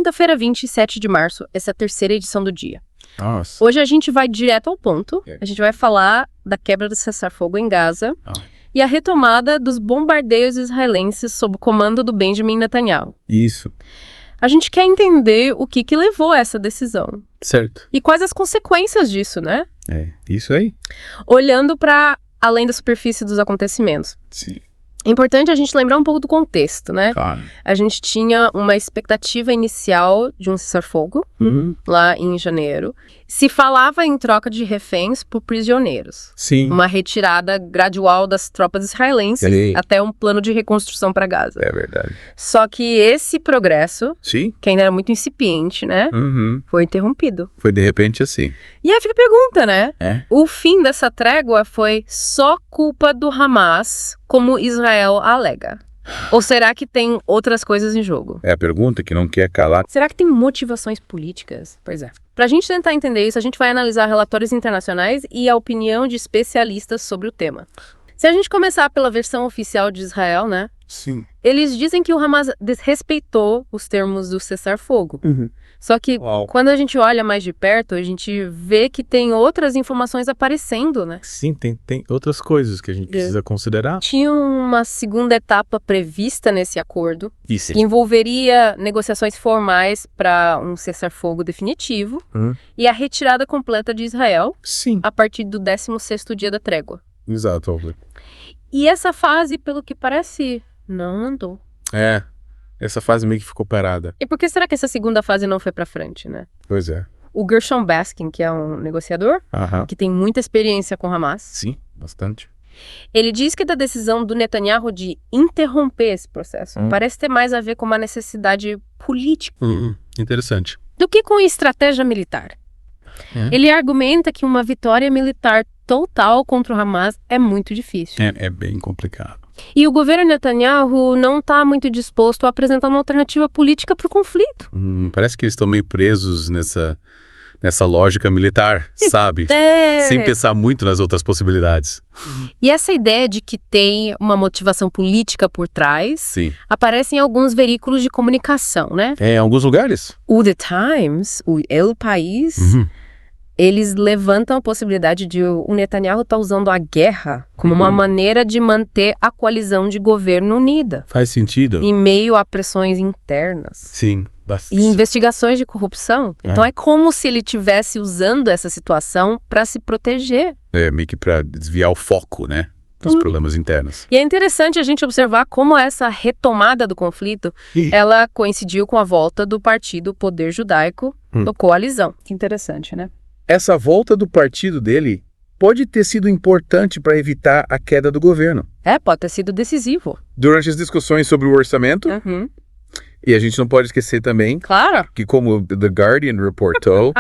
Quinta-feira, 27 de março, essa é a terceira edição do dia. Nossa. Hoje a gente vai direto ao ponto. A gente vai falar da quebra do cessar-fogo em Gaza e a retomada dos bombardeios israelenses sob o comando do Benjamin Netanyahu. Isso. A gente quer entender o que levou a essa decisão. Certo. E quais as consequências disso, né? É, isso aí. Olhando para além da superfície dos acontecimentos. Sim. É importante a gente lembrar um pouco do contexto, né? Claro. A gente tinha uma expectativa inicial de um cessar-fogo lá em janeiro. Se falava em troca de reféns por prisioneiros. Sim. Uma retirada gradual das tropas israelenses até um plano de reconstrução para Gaza. É verdade. Só que esse progresso, Sim. que ainda era muito incipiente, né? Foi interrompido. Foi de repente assim. E aí fica a pergunta, né? É. O fim dessa trégua foi só culpa do Hamas, como Israel alega? Ou será que tem outras coisas em jogo? É a pergunta que não quer calar. Será que tem motivações políticas? Pois é. Pra gente tentar entender isso, a gente vai analisar relatórios internacionais e a opinião de especialistas sobre o tema. Se a gente começar pela versão oficial de Israel, né? Sim. Eles dizem que o Hamas desrespeitou os termos do cessar-fogo. Só que quando a gente olha mais de perto, a gente vê que tem outras informações aparecendo, né? Sim, tem outras coisas que a gente precisa considerar. Tinha uma segunda etapa prevista nesse acordo, Isso. que envolveria negociações formais para um cessar-fogo definitivo e a retirada completa de Israel Sim. a partir do 16º dia da trégua. Exato. E essa fase, pelo que parece, não andou. É. Essa fase meio que ficou parada. E por que será que essa segunda fase não foi para frente, né? Pois é. O Gershon Baskin, que é um negociador, que tem muita experiência com Hamas. Sim, bastante. Ele diz que da decisão do Netanyahu de interromper esse processo parece ter mais a ver com uma necessidade política Interessante. do que com estratégia militar. Ele argumenta que uma vitória militar total contra o Hamas é muito difícil. É bem complicado. E o governo Netanyahu não está muito disposto a apresentar uma alternativa política para o conflito. Parece que eles estão meio presos nessa lógica militar, sabe? Sem pensar muito nas outras possibilidades. E essa ideia de que tem uma motivação política por trás aparece em alguns veículos de comunicação, né? Em alguns lugares. O The Times, o El País, eles levantam a possibilidade de o Netanyahu estar usando a guerra como uma maneira de manter a coalizão de governo unida. Faz sentido. Em meio a pressões internas. Sim, bastante. E investigações de corrupção. Então é como se ele estivesse usando essa situação para se proteger. É, meio que para desviar o foco, né? Dos problemas internos. E é interessante a gente observar como essa retomada do conflito, ela coincidiu com a volta do partido Poder Judaico, do Coalizão. Que interessante, né? Essa volta do partido dele pode ter sido importante para evitar a queda do governo. Pode ter sido decisivo. Durante as discussões sobre o orçamento, e a gente não pode esquecer também que, como The Guardian reportou,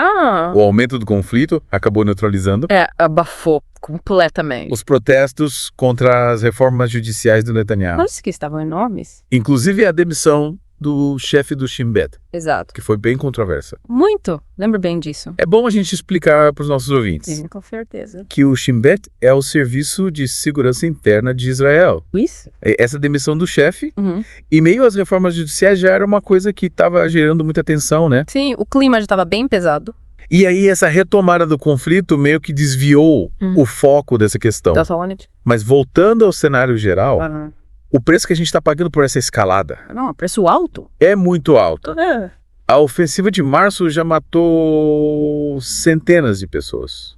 o aumento do conflito acabou neutralizando abafou completamente. os protestos contra as reformas judiciais do Netanyahu. Nossa, que estavam enormes. Inclusive a demissão do chefe do Shin Bet, Exato. que foi bem controversa. Muito. Lembro bem disso. É bom a gente explicar para os nossos ouvintes Sim, com certeza. que o Shin Bet é o Serviço de Segurança Interna de Israel. Isso? Essa demissão do chefe, e meio às reformas judiciais, já era uma coisa que estava gerando muita tensão, né? Sim, o clima já estava bem pesado. E aí essa retomada do conflito meio que desviou o foco dessa questão. Mas voltando ao cenário geral, o preço que a gente está pagando por essa escalada Não, preço alto. é muito alto. A ofensiva de março já matou centenas de pessoas.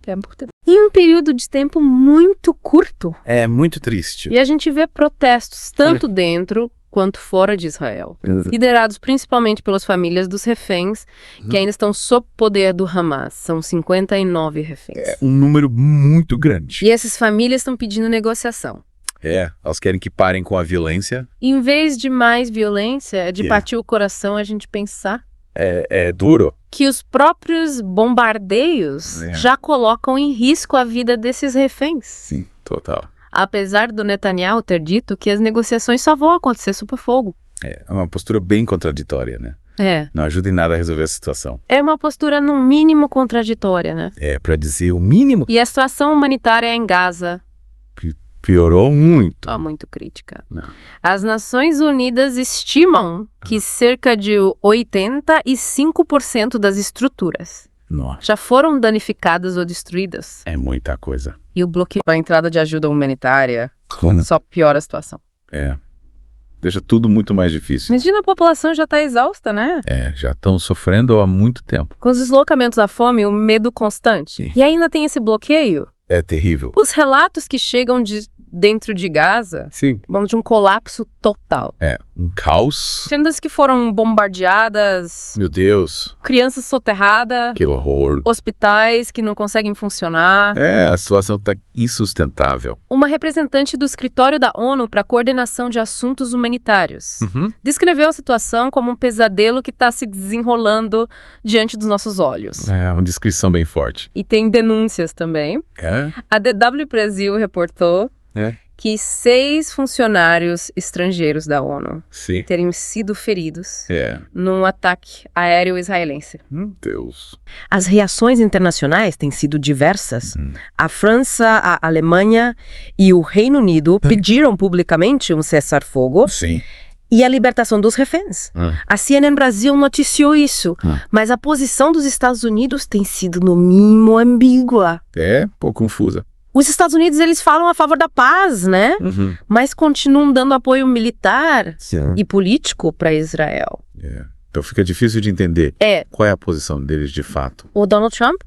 Em um período de tempo muito curto. É muito triste. E a gente vê protestos tanto dentro quanto fora de Israel, liderados principalmente pelas famílias dos reféns que ainda estão sob poder do Hamas. São 59 reféns. É um número muito grande. E essas famílias estão pedindo negociação. Elas querem que parem com a violência. Em vez de mais violência, é de partir o coração a gente pensar É duro. que os próprios bombardeios já colocam em risco a vida desses reféns. Sim, total. Apesar do Netanyahu ter dito que as negociações só vão acontecer sob fogo. É uma postura bem contraditória, né? Não ajuda em nada a resolver a situação. É uma postura, no mínimo, contraditória, né? Para dizer o mínimo. E a situação humanitária em Gaza Piorou muito. Muito crítica. Não. As Nações Unidas estimam que cerca de 85% das estruturas já foram danificadas ou destruídas. É muita coisa. E o bloqueio da entrada de ajuda humanitária só piora a situação. Deixa tudo muito mais difícil. Imagina, a população já está exausta, né? Já estão sofrendo há muito tempo. Com os deslocamentos à fome, o medo constante. Sim. E ainda tem esse bloqueio. É terrível. Os relatos que chegam dentro de Gaza vão de um colapso total. Um caos. Tendas que foram bombardeadas, Meu Deus. crianças soterradas, Que horror. hospitais que não conseguem funcionar. A situação está insustentável. Uma representante do escritório da ONU para a coordenação de assuntos humanitários descreveu a situação como um pesadelo que está se desenrolando diante dos nossos olhos. É uma descrição bem forte. E tem denúncias também. A DW Brasil reportou que 6 funcionários estrangeiros da ONU teriam sido feridos num ataque aéreo israelense. Meu Deus. As reações internacionais têm sido diversas. A França, a Alemanha e o Reino Unido pediram publicamente um cessar-fogo e a libertação dos reféns. A CNN Brasil noticiou isso, mas a posição dos Estados Unidos tem sido, no mínimo, ambígua. Um pouco confusa. Os Estados Unidos, eles falam a favor da paz, né? Mas continuam dando apoio militar e político para Israel. Então fica difícil de entender qual é a posição deles de fato. O Donald Trump,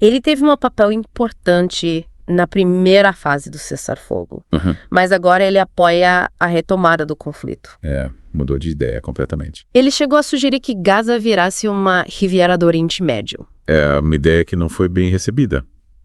ele teve um papel importante na primeira fase do cessar-fogo. Mas agora ele apoia a retomada do conflito. Mudou de ideia completamente. Ele chegou a sugerir que Gaza virasse uma Riviera do Oriente Médio. É uma ideia que não foi bem recebida.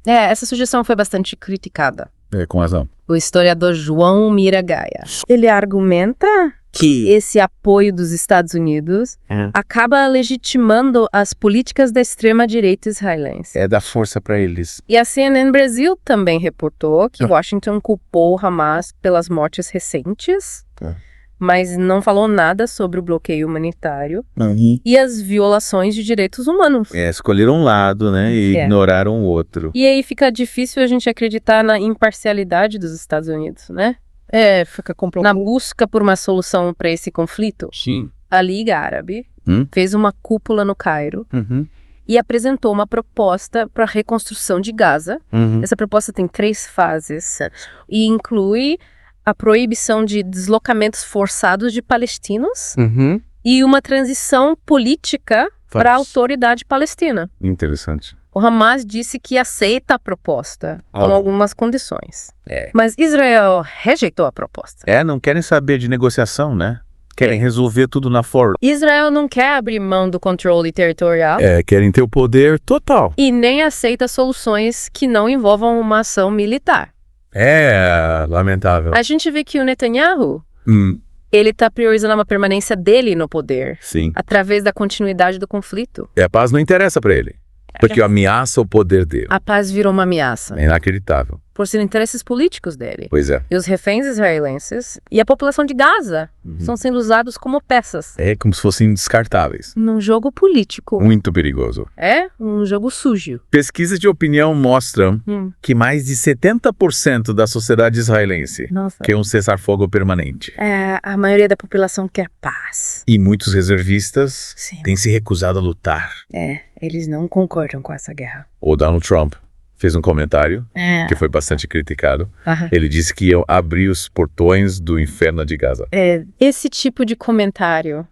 Essa sugestão foi bastante criticada. Com razão. O historiador João Miragaia. Ele argumenta que esse apoio dos Estados Unidos acaba legitimando as políticas da extrema-direita israelense. Dá força para eles. E a CNN Brasil também reportou que Washington culpou Hamas pelas mortes recentes, mas não falou nada sobre o bloqueio humanitário e as violações de direitos humanos. Escolheram um lado, né, e ignoraram o outro. E aí fica difícil a gente acreditar na imparcialidade dos Estados Unidos, né? Fica complicado. Na busca por uma solução para esse conflito, a Liga Árabe fez uma cúpula no Cairo e apresentou uma proposta para a reconstrução de Gaza. Essa proposta tem 3 fases e inclui a proibição de deslocamentos forçados de palestinos e uma transição política para a autoridade palestina. Interessante. O Hamas disse que aceita a proposta com algumas condições. Mas Israel rejeitou a proposta. Não querem saber de negociação, né? Querem resolver tudo na forma. Israel não quer abrir mão do controle territorial. Querem ter o poder total. E nem aceita soluções que não envolvam uma ação militar. Lamentável. A gente vê que o Netanyahu, ele está priorizando uma permanência dele no poder. Através da continuidade do conflito. A paz não interessa para ele. Porque ameaça o poder dele. A paz virou uma ameaça. É inacreditável. Por ser interesses políticos dele. Pois é. E os reféns israelenses e a população de Gaza estão sendo usados como peças. Como se fossem descartáveis. Num jogo político. Muito perigoso. Um jogo sujo. Pesquisas de opinião mostram que mais de 70% da sociedade israelense quer um cessar-fogo permanente. A maioria da população quer paz. E muitos reservistas têm se recusado a lutar. Eles não concordam com essa guerra. O Donald Trump fez um comentário que foi bastante criticado. Ele disse que iam abrir os portões do inferno de Gaza. Esse tipo de comentário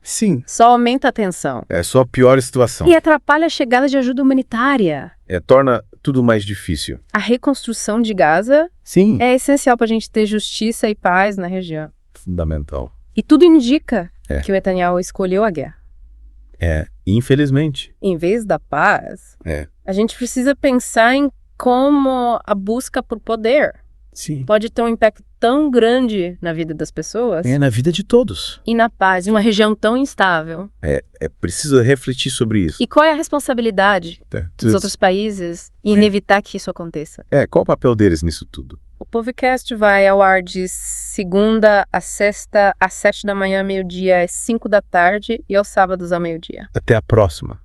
só aumenta a tensão. Só piora a situação. E atrapalha a chegada de ajuda humanitária. Torna tudo mais difícil. A reconstrução de Gaza é essencial para a gente ter justiça e paz na região. Fundamental. E tudo indica que o Netanyahu escolheu a guerra. Infelizmente. Em vez da paz, a gente precisa pensar em como a busca por poder pode ter um impacto tão grande na vida das pessoas. Na vida de todos. E na paz, em uma região tão instável. É preciso refletir sobre isso. E qual é a responsabilidade dos outros países em evitar que isso aconteça? Qual o papel deles nisso tudo? O podcast vai ao ar de segunda a sexta, às 7 da manhã, meio-dia, às 5 da tarde e aos sábados ao meio-dia. Até a próxima.